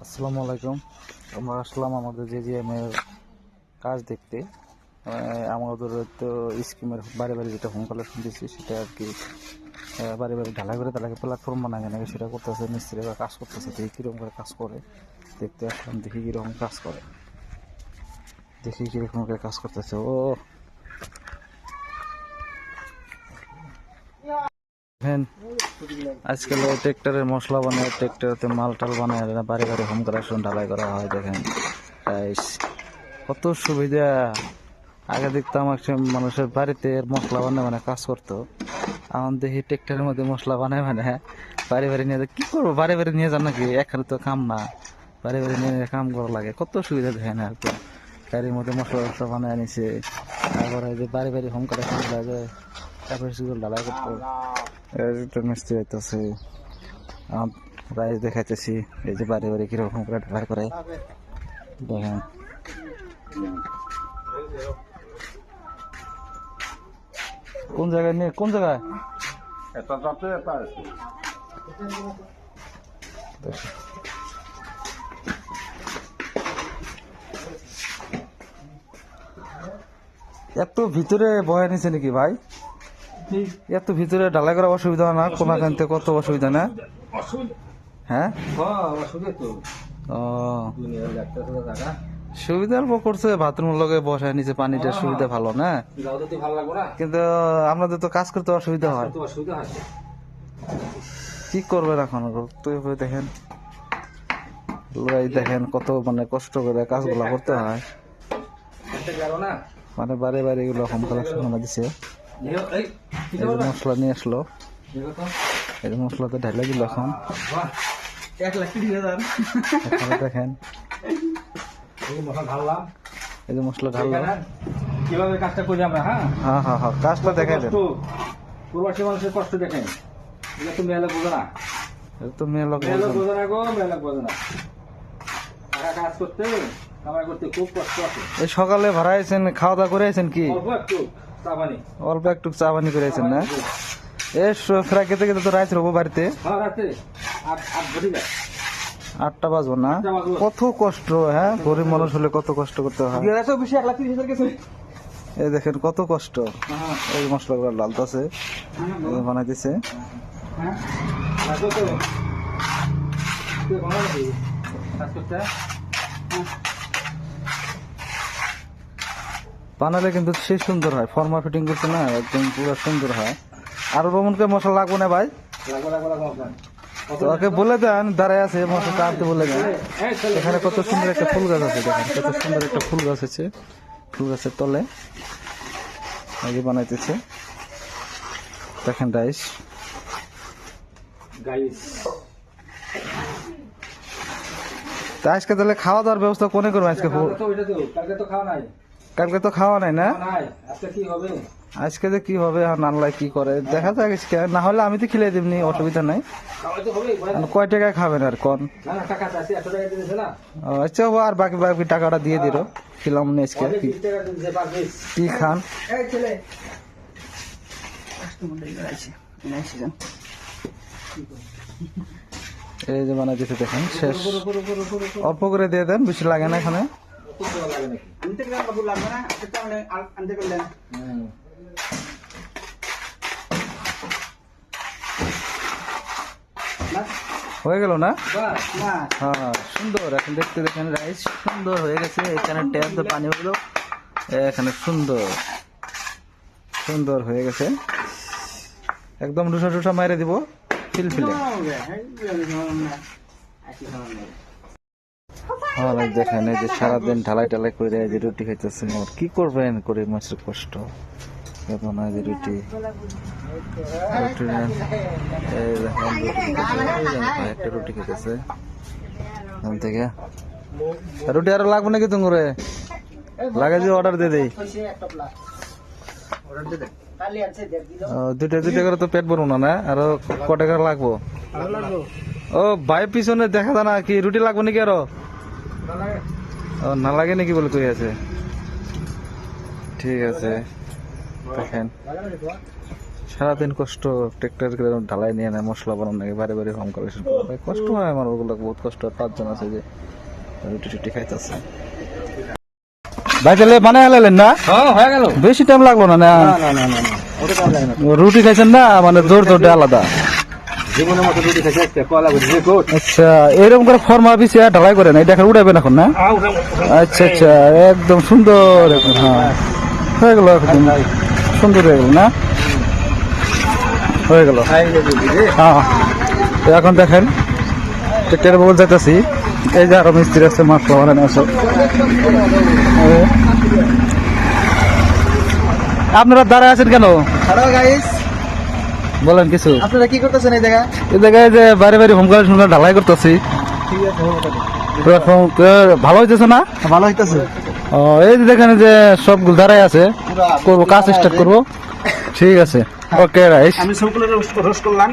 আসসালামু আলাইকুম। আমরা আসলাম আমাদের জেজিএম এর কাজ দেখতে। আমাদের তো স্কিমের বাড়ি বাড়ি যেটা হোম কালেকশন দিচ্ছি সেটা আর কি বাড়ি বাড়ি ঢালাই করে তাদেরকে প্ল্যাটফর্ম বানায় নাকি সেটা করতেছে, মিস্ত্রিরা কাজ করতেছে। দেখি কীরকম করে কাজ করে দেখতে আসলাম, দেখি কীরকম কাজ করে, দেখি কীরকম করে কাজ করতেছে। ও হ্যাঁ, আজকাল ট্রেক্টরের মশলা বানায়, ট্রেক্টরতে মাল টাল বানায়, বাড়ি বাড়ি হোম কালেকশন ঢালাই করা হয়। দেখেন কত সুবিধা। আগে দেখতাম একটা মানুষের বাড়িতে মশলা বানায় মানে কাজ করতো, এখন দেখি ট্রেক্টরের মধ্যে মশলা বানায় মানে বাড়ি বাড়ি নিয়ে কি করবো, বাড়ি বাড়ি নিয়ে যান নাকি, এখানে তো কাম না, বাড়ি বাড়ি নিয়ে কাম করা লাগে। কত সুবিধা দেখেন আর কি, গাড়ির মধ্যে মশলা টশলা বানায় নিছে। তারপরে যে বাড়ি বাড়ি হোম কালেকশন লাগে, তারপরে সেগুলো ঢালাই করতো। মিস্ত্রি হইতেছে, রাইস দেখাইতেছি এই যে বাড়ি বাড়ি কিরকম করে ঢালাই করে দেখেন। কোন জায়গায় নিয়ে, কোন জায়গায় এত ভিতরে বয়ে নিছে নাকি ভাই? এত ভিতরে ঢালাই করা অসুবিধা না? কোনা কানতে কত অসুবিধা না? হ্যাঁ, সুবিধা অল্প করছে, বাথরুমের লগে বসায় নিচে, পানিটার সুবিধা ভালো না, কিন্তু আপনাদের তো কাজ করতে অসুবিধা হয়। কি করবেন এখন? দেখেন দেখেন কত মানে কষ্ট করে কাজগুলা করতে হয়, মানে বারে বারে এগুলো হোম কালেকশন দিছে। এই যে মশলা নিয়ে আসলো, এই যে মশলাতে ঢালে দিল এখন। দেখেন এই যে মশলা ঢাললাম, কিভাবে কাজটা করি আমরা। হ্যাঁ হ্যাঁ হ্যাঁ, কাজটা দেখাই দেন। প্রবাসী মানুষের কষ্ট দেখেন, এটা তো মেয়ে লোক বোঝে না, এটা তো মেয়ে লোক বোঝে না গো, মেয়ে লোক বোঝে না। কাজ করতে কামাই করতে খুব কষ্ট আছে। এই সকালে ভাড়া আছেন, খাওয়া দাওয়া করে আছেন কি? অল্প একটু চা পানি করে আছেন না? ফ্রাই খেতে খেতে তো রাইস রবো বাড়িতে। 8টা বাজবো না? কত কষ্ট। হ্যাঁ, গরিব মানুষ হলে কত কষ্ট করতে হয়। এই দেখেন কত কষ্ট। এই মশলাগুলো লালতাছে, বানাইতেছে। বানালে কিন্তু সে সুন্দর হয়, ফর্মা ফিটিং করছে না, একদম পুরো সুন্দর হয়। আর রমনকে মশলা লাগবো না ভাই? ওকে বলে দেন, দাঁড়ায় আছে, মশলাটা আনতে বলে দেন। এখানে কত সুন্দর একটা ফুল গাছ আছে, দেখেন কত সুন্দর একটা ফুল গাছ আছে, ফুল গাছের তলে আগে বানাইতেছে। দেখেন রাইস তা আজকে তাহলে খাওয়া দাওয়ার ব্যবস্থা কোনে করবো আজকে? কালকে তো খাওয়া নাই না? আজকে যে কি হবে আল্লাহ কি করে দেখা যাক। আজকে না হলে আমি তো খেলে দিবনি, অসুবিধা নাই। কয় টাকায় খাবেন আর কোন? আচ্ছা, আর বাকি বাকি টাকাটা দিয়ে দিল, খেলাম নি আজকে। কি খান? এই যে বানাই দিতে দেখেন, শেষ। অল্প করে দিয়ে দেন, বেশি লাগে না এখানে। হয়ে গেল না? হ্যাঁ, সুন্দর। এখন দেখতে দেখেন রাইস সুন্দর হয়ে গেছে। এখানে ট্যাপ তো পানি হলো, এখানে সুন্দর সুন্দর হয়ে গেছে। একদম ডুসা টুসা মাইরে দিব, ফিলফিলে। হ্যাঁ দেখেন, এই যে সারাদিন ঢালাই টালাই করে দেয়, যে রুটি খাইতেছে। কি করবেন করে মাছের কষ্ট, যে রুটি একটা রুটি খেতেছে থেকে। রুটি আরো লাগবে নাকি তুমি? লাগে যে অর্ডার দিয়ে দেই, দুইটা দুইটা করে তো পেট ভরবো না, না আরো ক টাকা লাগবো? ও ভাই, পিছনে দেখা যায় না কি রুটি লাগবে নাকি আরো? না লাগে নাকি বলে কই আছে? ঠিক আছে, দেখেন সারাদিন কষ্ট ট্রেক্টর ঢালাই নিয়ে নেয় মশলা বানানো নাকি বাড়ি বাড়ি হোম কালেকশন করে কষ্ট হয় আমার ওগুলো বহুত কষ্ট হয় 5 জন আছে যে রুটি টুটি খাইতেছে ভাই তাহলে বানায় হালালেন না হ্যাঁ হয়ে গেল বেশি টাইম লাগলো না না না না না না ওটা কাম লাগে না রুটি খাইছেন না মানে দৌড় দৌড়ে আলাদা জীবনের মতো রুটি খেতে একটা কলা করে যে কোট আচ্ছা এরকম করে ফর্মা পিছিয়ে ঢালাই করেন এটা এখন উঠাবেন এখন না আচ্ছা আচ্ছা একদম সুন্দর একদম হ্যাঁ হয়ে গেল একদম সুন্দর হয়ে গেল না হয়ে গেল হ্যাঁ তো এখন দেখেন ট্রেক্টর বল যাইতেছি এই যে আরো মিস্ত্রি আছে মশলা বানানো আছে আপনারা দাঁড়ায় আছেন কেন হ্যালো গাইস, বলেন কিছু আপনারা কি করতেছেন এই জায়গায়? এই জায়গায় যে বাড়ি বাড়ি হোম কালেকশন ঢালাই করতেছি ভালো হইতেছে না ভালো হইতাছে। ও এই যে দেখেন যে সবগুলো দাঁড়ায় আছে করবো কাজ স্টার্ট করবো ঠিক আছে ওকে রাইস আমি সবগুলো রোস্ট করলাম